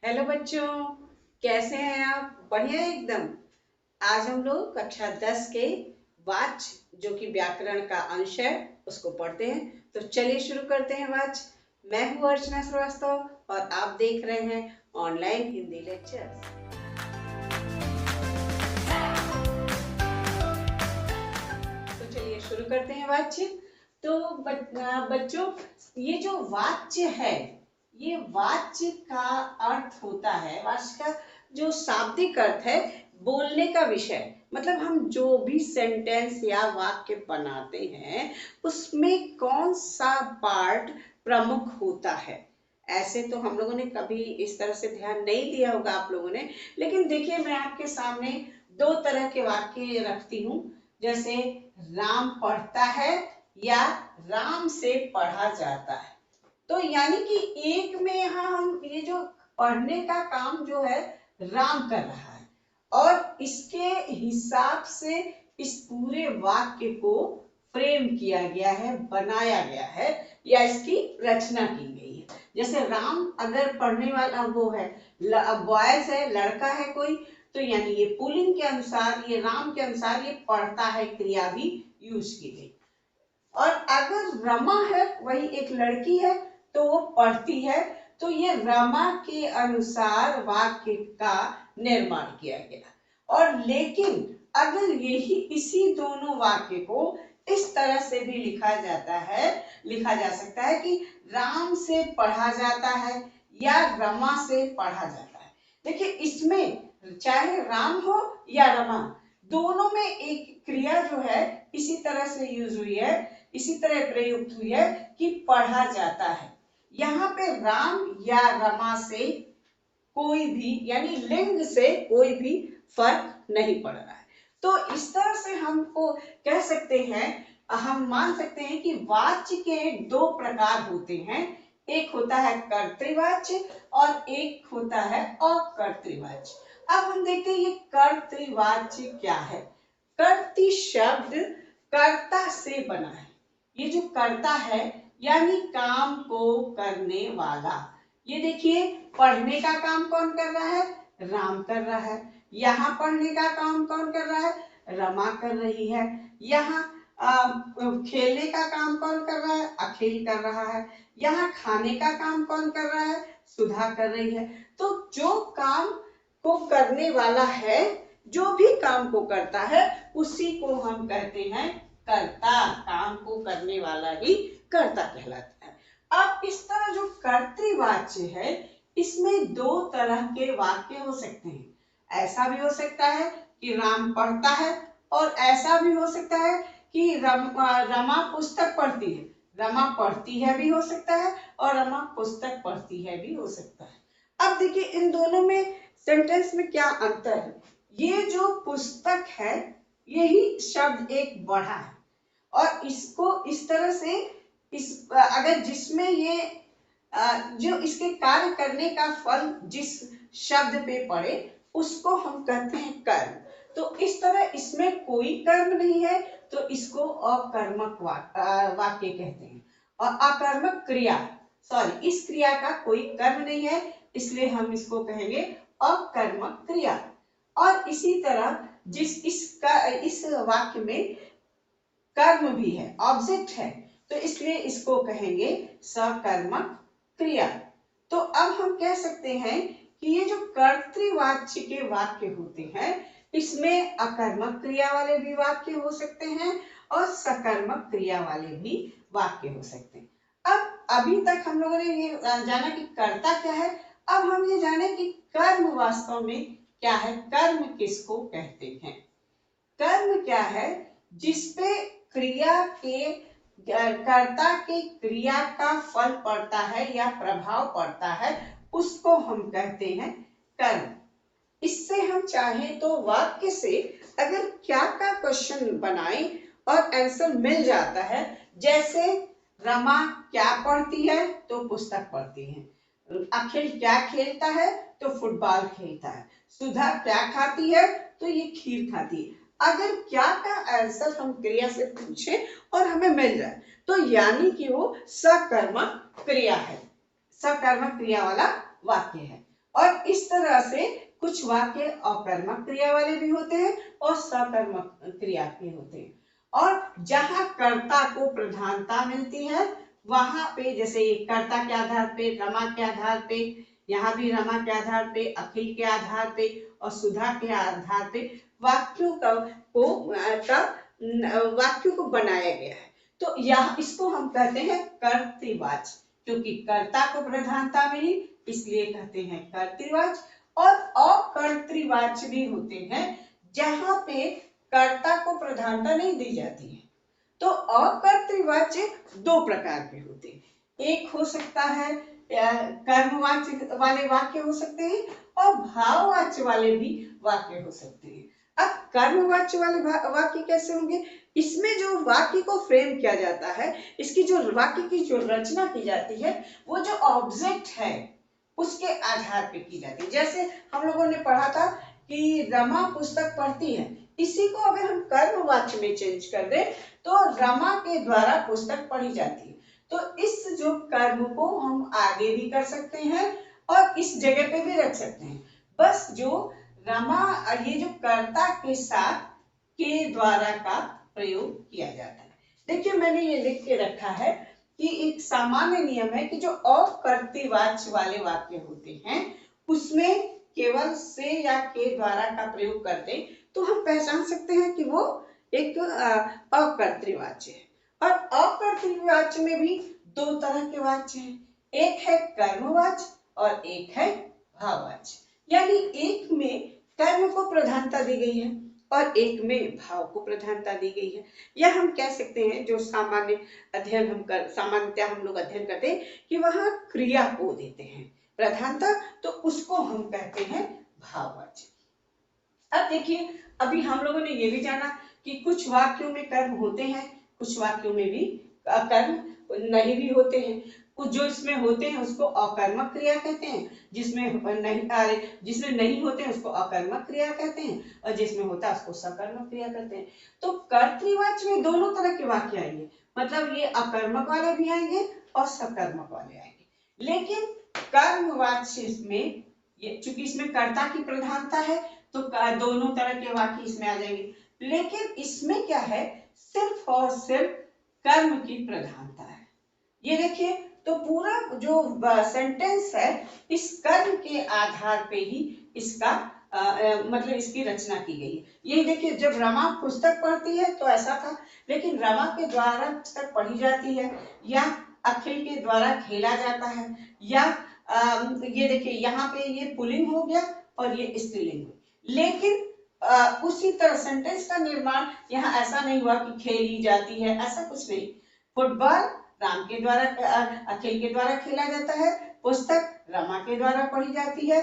Hello बच्चों, कैसे हैं आप? बढ़िया एकदम। आज हम लोग कक्षा 10 के वाच्य जो कि व्याकरण का अंश है उसको पढ़ते हैं। तो चलिए शुरू करते हैं वाच्य। मैं हूँ अर्चना श्रीवास्तव और आप देख रहे हैं ऑनलाइन हिंदी लेक्चर्स। तो चलिए शुरू करते हैं वाच्य। तो बच्चों, ये जो वाच्य है, ये वाच्य का अर्थ होता है, वाच्य का जो शाब्दिक अर्थ है बोलने का विषय। मतलब हम जो भी सेंटेंस या वाक्य बनाते हैं उसमें कौन सा पार्ट प्रमुख होता है। ऐसे तो हम लोगों ने कभी इस तरह से ध्यान नहीं दिया होगा आप लोगों ने, लेकिन देखिए मैं आपके सामने दो तरह के वाक्य रखती हूँ। जैसे राम पढ़ता है या राम से पढ़ा जाता है। तो यानी कि एक में यहाँ हम ये जो पढ़ने का काम जो है राम कर रहा है और इसके हिसाब से इस पूरे वाक्य को फ्रेम किया गया है, बनाया गया है या इसकी रचना की गई है। जैसे राम अगर पढ़ने वाला वो है, बॉयज है, लड़का है कोई, तो यानी ये पुल्लिंग के अनुसार, ये राम के अनुसार ये पढ़ता है क्रिया भी यूज की गई। और अगर रमा है, वही एक लड़की है तो वो पढ़ती है, तो ये रमा के अनुसार वाक्य का निर्माण किया गया। और लेकिन अगर यही इसी दोनों वाक्य को इस तरह से भी लिखा जाता है, लिखा जा सकता है कि राम से पढ़ा जाता है या रमा से पढ़ा जाता है। देखिए इसमें चाहे राम हो या रमा, दोनों में एक क्रिया जो है इसी तरह से यूज हुई है, इसी तरह प्रयुक्त हुई है कि पढ़ा जाता है। यहाँ पे राम या रमा से कोई भी, यानी लिंग से कोई भी फर्क नहीं पड़ रहा है। तो इस तरह से हमको कह सकते हैं, हम मान सकते हैं कि वाच्य के दो प्रकार होते हैं। एक होता है कर्तृवाच्य और एक होता है अकर्तृवाच्य। अब हम देखते हैं ये कर्तृवाच्य क्या है। कर्तृ शब्द कर्ता से बना है। ये जो कर्ता है यानी काम को करने वाला। ये देखिए पढ़ने का काम कौन कर रहा है? राम कर रहा है। यहाँ पढ़ने का काम कौन कर रहा है? रमा कर रही है। यहाँ खेलने का काम कौन कर रहा है? अखिल कर रहा है। यहाँ खाने का काम कौन कर रहा है? सुधा कर रही है। तो जो काम को करने वाला है, जो भी काम को करता है उसी को हम कहते हैं कर्ता। काम को करने वाला ही कर्ता कहलाता है। अब इस तरह जो कर्तृवाच्य है, इसमें दो तरह के वाक्य हो सकते हैं। ऐसा भी हो सकता है कि राम पढ़ता है और ऐसा भी हो सकता है कि रमा पुस्तक पढ़ती है। रमा पढ़ती है भी हो सकता है और रमा पुस्तक पढ़ती है भी हो सकता है। अब देखिए इन दोनों में सेंटेंस में क्या अंतर है। ये जो पुस्तक है यही शब्द एक बढ़ा है और इसको इस तरह से अगर जिसमें ये जो इसके कार्य करने का फल जिस शब्द पे पड़े उसको हम कहते हैं कर्म। तो इस तरह इसमें कोई कर्म नहीं है तो इसको अकर्मक वाक्य कहते हैं। और अकर्मक क्रिया, सॉरी, इस क्रिया का कोई कर्म नहीं है इसलिए हम इसको कहेंगे अकर्मक क्रिया। और इसी तरह इस वाक्य में कर्म भी है, ऑब्जेक्ट है, तो इसलिए इसको कहेंगे सकर्मक क्रिया। तो अब हम कह सकते हैं कि ये जो कर्तृवाच्य के वाक्य होते हैं इसमें अकर्मक क्रिया वाले भी वाक्य हो सकते हैं और सकर्मक क्रिया वाले भी वाक्य हो सकते हैं। अब अभी तक हम लोगों ने ये जाना कि कर्ता क्या है। अब हम ये जाने कि कर्म वास्तव में क्या है, कर्म किसको कहते हैं। कर्म क्या है? जिसपे क्रिया के कर्ता के क्रिया का फल पड़ता है या प्रभाव पड़ता है उसको हम कहते हैं कर्म। इससे हम चाहें तो वाक्य से अगर क्या का क्वेश्चन बनाएं और आंसर मिल जाता है। जैसे रमा क्या पढ़ती है? तो पुस्तक पढ़ती है। अखिल क्या खेलता है? तो फुटबॉल खेलता है। सुधा क्या खाती है? तो ये खीर खाती है। अगर क्या का आंसर हम क्रिया से पूछें और हमें मिल जाए तो यानी कि वो सकर्मक क्रिया है, सकर्मक क्रिया वाला वाक्य है। और इस तरह से कुछ वाक्य अकर्मक क्रिया वाले भी होते हैं और सकर्मक क्रिया के होते हैं। और जहां कर्ता को प्रधानता मिलती है वहां पे, जैसे कर्ता के आधार पे, रमा के आधार पे, यहाँ भी रमा के आधार पे, अखिल के आधार पे और सुधा के आधार पे वाक्यों को बनाया गया है। तो यह इसको हम कहते हैं कर्तृवाच्य, क्योंकि कर्ता को प्रधानता मिली इसलिए कहते हैं कर्तृवाच्य। और अकर्तृवाच्य भी होते हैं जहां पे कर्ता को प्रधानता नहीं दी जाती है। तो अकर्तृवाच्य दो प्रकार के होते हैं। एक हो सकता है कर्मवाच्य वाले वाक्य हो सकते हैं और भाववाच्य वाले भी वाक्य हो सकते हैं। अब कर्मवाच्य वाले वाक्य कैसे होंगे? इसमें जो वाक्य को फ्रेम किया जाता है, इसकी जो वाक्य की जो रचना की जाती है, वो जो ऑब्जेक्ट है उसके आधार पे की जाती है। जैसे हम लोगों ने पढ़ा था कि रमा पुस्तक पढ़ती है, इसी को अगर हम कर्मवाच्य में चेंज कर दें तो रमा के द्वारा पुस्तक पढ़ी जाती है। तो इस जो कर्म को हम आगे भी कर सकते हैं और इस जगह पे भी रख सकते हैं। बस जो रमा, ये जो कर्ता के साथ के द्वारा का प्रयोग किया जाता है। देखिए मैंने ये लिख के रखा है कि एक सामान्य नियम है कि जो अकर्तृवाच्य वाले वाक्य होते हैं उसमें केवल से या के द्वारा का प्रयोग करते तो हम पहचान सकते हैं कि वो एक अकर्तृवाच्य है। और अकर्तृवाच्य में भी दो तरह के वाच्य हैं, एक है कर्मवाच्य और एक है भाववाच्य। यानी एक में कर्म को प्रधानता दी गई है और एक में भाव को प्रधानता दी गई है। या हम कह सकते हैं जो सामान्यतः हम लोग अध्ययन करते हैं कि वहां क्रिया को देते हैं प्रधानता, तो उसको हम कहते हैं भाववाच्य। अब देखिए, अभी हम लोगों ने ये भी जाना कि कुछ वाक्यों में कर्म होते हैं, कुछ वाक्यों में भी कर्म नहीं भी होते हैं। कुछ जो इसमें होते हैं उसको अकर्मक क्रिया कहते हैं, जिसमें नहीं होते हैं उसको अकर्मक क्रिया कहते हैं और जिसमें होता है उसको सकर्मक क्रिया कहते हैं। तो कर्तृवाच्य में दोनों तरह के वाक्य आएंगे, मतलब ये अकर्मक वाले भी आएंगे और सकर्मक वाले आएंगे। लेकिन कर्मवाच्य में चूंकि इसमें कर्ता की प्रधानता है तो दोनों तरह के वाक्य इसमें आ जाएंगे। लेकिन इसमें क्या है, सिर्फ और सिर्फ कर्म की प्रधानता है। ये देखिए, तो पूरा जो सेंटेंस है इस कर्म के आधार पे ही इसका मतलब इसकी रचना की गई है। यही देखिए, जब रमा पुस्तक पढ़ती है तो ऐसा था, लेकिन रमा के द्वारा पुस्तक पढ़ी जाती है या अखिल के द्वारा खेला जाता है, या ये देखिए यहाँ पे ये पुल्लिंग हो गया और ये स्त्रीलिंग हो। लेकिन उसी तरह सेंटेंस का निर्माण यहाँ ऐसा नहीं हुआ कि खेली जाती है, ऐसा कुछ नहीं। फुटबॉल राम के द्वारा, अखिल के द्वारा खेला जाता है, पुस्तक रमा के द्वारा पढ़ी जाती है,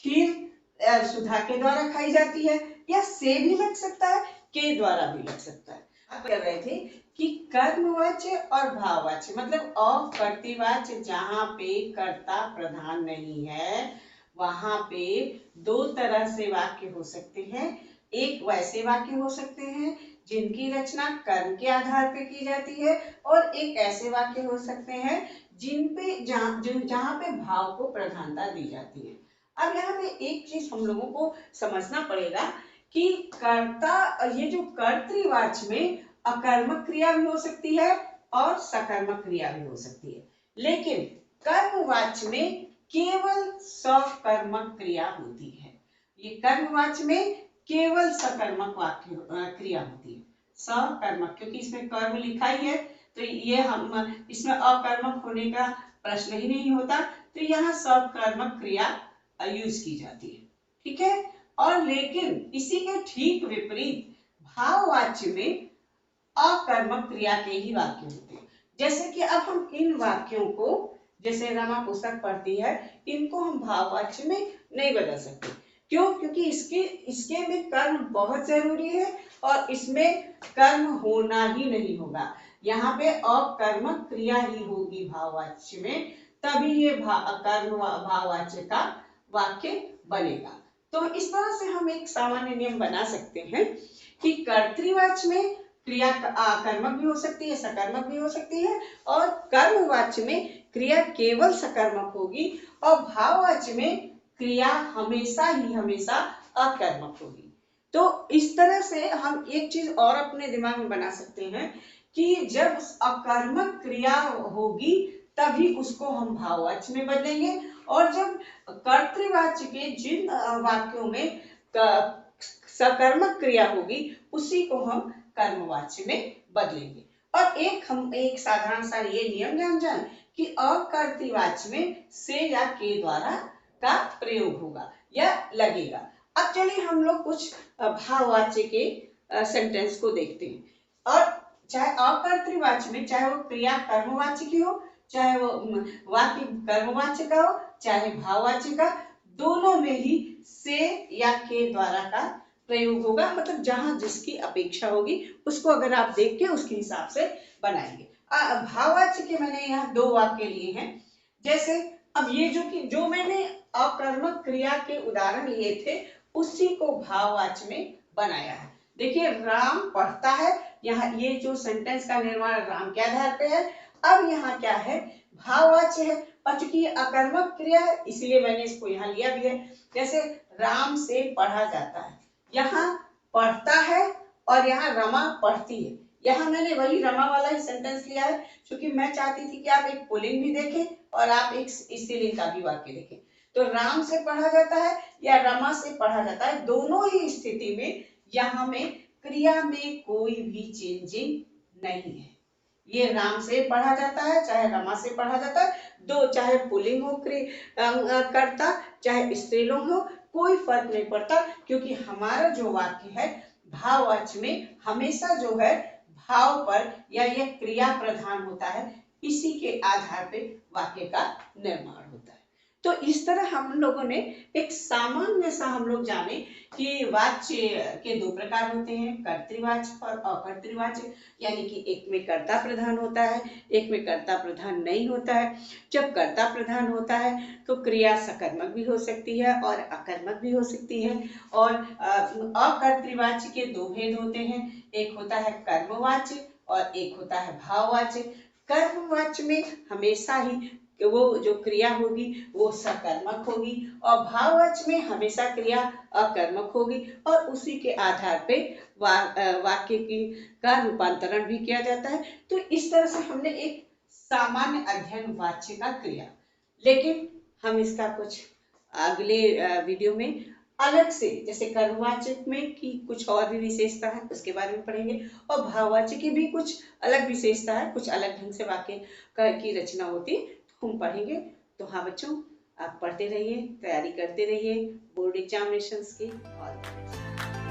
खीर सुधा के द्वारा खाई जाती है, या से भी लग सकता है, के द्वारा भी लग सकता है। आप कर रहे थे कि कर्मवाच्य और भाववाच्य, मतलब अकर्तृवाच्य जहाँ पे कर्ता प्रधान नहीं है वहां पे दो तरह से वाक्य हो सकते हैं। एक वैसे वाक्य हो सकते हैं जिनकी रचना कर्म के आधार पे की जाती है, और एक ऐसे वाक्य हो सकते हैं जहाँ पे भाव को प्रधानता दी जाती है। अब यहाँ पे एक चीज हम लोगों को समझना पड़ेगा कि कर्ता, ये जो कर्तृवाच्य में अकर्मक क्रिया भी हो सकती है और सकर्मक क्रिया भी हो सकती है, लेकिन कर्मवाच्य में केवल सकर्मक क्रिया होती है। ये कर्मवाच्य में केवल सकर्मक वाक्य क्रिया होती है, सकर्मक, क्योंकि इसमें कर्म लिखा ही है तो ये हम इसमें अकर्मक होने का प्रश्न ही नहीं होता, तो यहाँ सकर्मक क्रिया यूज की जाती है। ठीक है। और लेकिन इसी के ठीक विपरीत भाववाच्य में अकर्मक क्रिया के ही वाक्य होते हैं। जैसे कि अब हम इन वाक्यों को, जैसे रमा पुस्तक पढ़ती है, इनको हम भाववाच्य में नहीं बदल सकते। क्यों? क्योंकि इसके में कर्म बहुत जरूरी है और इसमें कर्म होना ही नहीं होगा। यहाँ पे अकर्मक क्रिया ही होगी भाववाच्य में, तभी ये कर्म भाववाच्य का वाक्य बनेगा। तो इस तरह से हम एक सामान्य नियम बना सकते हैं कि कर्तृवाच्य में क्रिया कर्मक भी हो सकती है, सकर्मक भी हो सकती है, और कर्मवाच्य में क्रिया केवल सकर्मक होगी और भाववाच्य में क्रिया हमेशा ही हमेशा अकर्मक होगी। तो इस तरह से हम एक चीज और अपने दिमाग में बना सकते हैं कि जब अकर्मक क्रिया होगी तभी उसको हम भाववाच्य में बदलेंगे, और जब कर्तृवाच्य के जिन वाक्यों में सकर्मक क्रिया होगी उसी को हम कर्मवाच्य में बदलेंगे। और हम एक साधारण सा ये नियम जान जाए कि अकर्तृवाच्य में से या के द्वारा का प्रयोग होगा या लगेगा। अब चलिए हम लोग कुछ भाववाच्य के सेंटेंस को देखते हैं। और चाहे अकर्तृवाच्य में, चाहे वो क्रिया कर्मवाच्य की हो, चाहे वो वाक्य कर्मवाच्य का हो, चाहे भाववाच्य का, दोनों में ही से या के द्वारा का प्रयोग होगा। मतलब जहां जिसकी अपेक्षा होगी उसको अगर आप देख के उसके हिसाब से बनाएंगे। भाववाच्य के मैंने यहाँ 2 वाक्य लिए हैं। जैसे अब ये जो मैंने अकर्मक क्रिया के उदाहरण लिए थे उसी को भाववाच्य में बनाया है। देखिए, राम पढ़ता है, यहाँ ये जो सेंटेंस का निर्माण राम के आधार पे है। अब यहाँ क्या है, भाववाच्य है, और चूंकि ये अकर्मक क्रिया है इसलिए मैंने इसको यहाँ लिया भी है। जैसे राम से पढ़ा जाता है, यहाँ पढ़ता है और यहाँ रमा पढ़ती है। यहाँ मैंने वही रमा वाला ही सेंटेंस लिया है क्योंकि मैं चाहती थी कि आप एक पुल्लिंग भी देखें और आप एक स्त्रीलिंग का भी वाक्य देखें। तो राम से पढ़ा जाता है या रमा से पढ़ा जाता है, दोनों ही स्थिति में यहाँ में क्रिया में कोई भी चेंजिंग नहीं है। ये राम से पढ़ा जाता है चाहे रमा से पढ़ा जाता है, दो चाहे पुल्लिंग हो करता चाहे स्त्रीलिंग हो, कोई फर्क नहीं पड़ता, क्योंकि हमारा जो वाक्य है भाववाच्य में हमेशा जो है भाव पर या ये क्रिया प्रधान होता है, इसी के आधार पे वाक्य का निर्माण होता है। तो इस तरह हम लोगों ने एक सामान्य सा हम लोग जाने कि वाच्य के 2 प्रकार होते हैं, कर्तृवाच्य और अकर्तृवाच्य। यानी कि एक में कर्ता प्रधान होता है, एक में कर्ता प्रधान नहीं होता है। जब कर्ता प्रधान होता है तो क्रिया सकर्मक भी हो सकती है और अकर्मक भी हो सकती है। और अकर्तृवाच्य के 2 भेद होते हैं, एक होता है कर्मवाच्य और एक होता है भाववाच्य। कर्मवाच्य में हमेशा ही वो जो क्रिया होगी वो सकर्मक होगी और भाववाच्य में हमेशा क्रिया अकर्मक होगी, और उसी के आधार पे वाक्य की का रूपांतरण भी किया जाता है। तो इस तरह से हमने एक सामान्य अध्ययन वाच्य का क्रिया, लेकिन हम इसका कुछ अगले वीडियो में अलग से, जैसे कर्मवाचक में की कुछ और भी विशेषता है उसके बारे में पढ़ेंगे, और भाववाचक की भी कुछ अलग विशेषता है, कुछ अलग ढंग से वाक्य की रचना होती है, हम पढ़ेंगे। तो हाँ बच्चों, आप पढ़ते रहिए, तैयारी करते रहिए बोर्ड एग्जामिनेशंस की। और